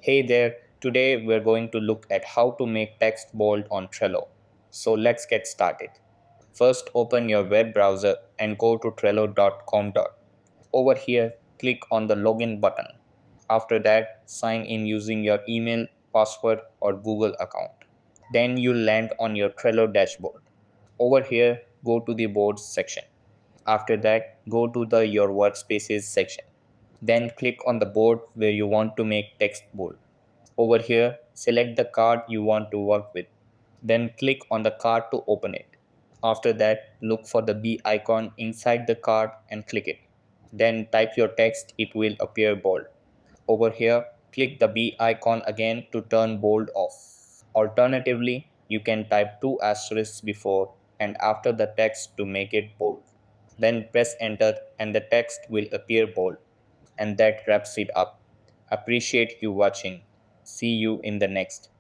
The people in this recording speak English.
Hey there, today we're going to look at how to make text bold on Trello. So let's get started. First, open your web browser and go to trello.com. Over here, click on the login button. After that, sign in using your email, password, or Google account. Then you'll land on your Trello dashboard. Over here, go to the boards section. After that, go to the your workspaces section. Then click on the board where you want to make text bold. Over here, select the card you want to work with. Then click on the card to open it. After that, look for the B icon inside the card and click it. Then type your text, it will appear bold. Over here, click the B icon again to turn bold off. Alternatively, you can type two asterisks before and after the text to make it bold. Then press enter and the text will appear bold. And that wraps it up. Appreciate you watching. See you in the next.